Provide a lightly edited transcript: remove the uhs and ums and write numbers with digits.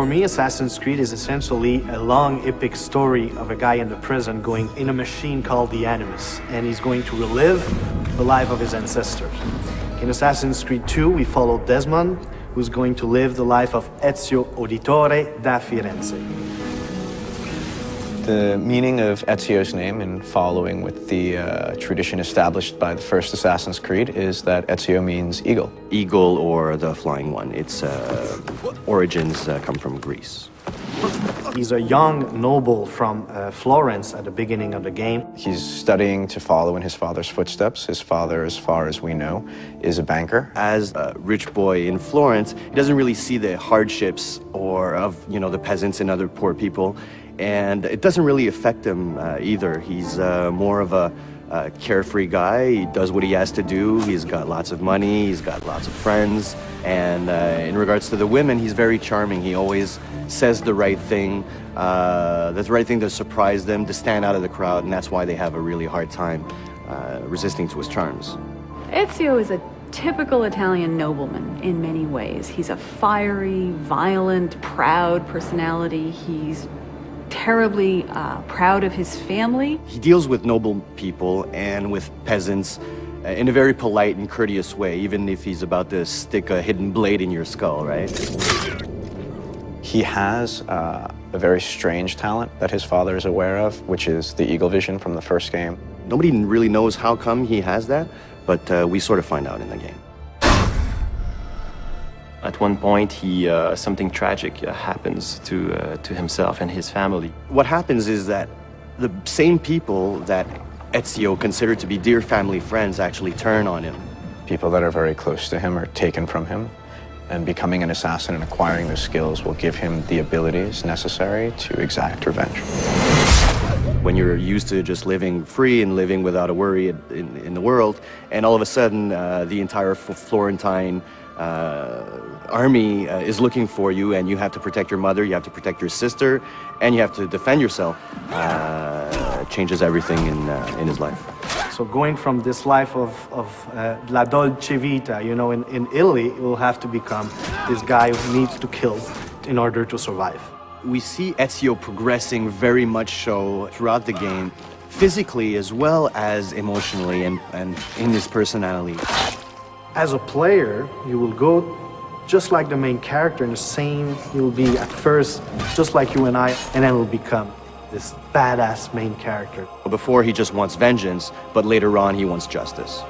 For me, Assassin's Creed is essentially a long, epic story of a guy in the prison going in a machine called the Animus, and he's going to relive the life of his ancestors. In Assassin's Creed 2, we follow Desmond, who's going to live the life of Ezio Auditore da Firenze. The meaning of Ezio's name, in following with the tradition established by the first Assassin's Creed, is that Ezio means eagle. Eagle, or the flying one. Its origins come from Greece. He's a young noble from Florence at the beginning of the game. He's studying to follow in his father's footsteps. His father, as far as we know, is a banker. As a rich boy in Florence, he doesn't really see the hardships of the peasants and other poor people. And it doesn't really affect him either. He's more of a carefree guy. He does what he has to do. He's got lots of money. He's got lots of friends. And in regards to the women, he's very charming. He always says the right thing. The right thing to surprise them, to stand out of the crowd. And that's why they have a really hard time resisting to his charms. Ezio is a typical Italian nobleman in many ways. He's a fiery, violent, proud personality. He's terribly proud of his family. He deals with noble people and with peasants in a very polite and courteous way, even if he's about to stick a hidden blade in your skull, right? He has a very strange talent that his father is aware of, which is the eagle vision from the first game. Nobody really knows how come he has that, but we sort of find out in the game. At one point, something tragic happens to himself and his family. What happens is that the same people that Ezio considered to be dear family friends actually turn on him. People that are very close to him are taken from him, and becoming an assassin and acquiring those skills will give him the abilities necessary to exact revenge. When you're used to just living free and living without a worry in the world, and all of a sudden the entire Florentine army is looking for you, and you have to protect your mother, you have to protect your sister, and you have to defend yourself, changes everything in his life. So going from this life of la dolce vita, in Italy, it will have to become this guy who needs to kill in order to survive. We see Ezio progressing very much so throughout the game, physically as well as emotionally and in his personality. As a player, you will go just like the main character, in the same, you'll be at first just like you and I, and then will become this badass main character. Before he just wants vengeance, but later on he wants justice.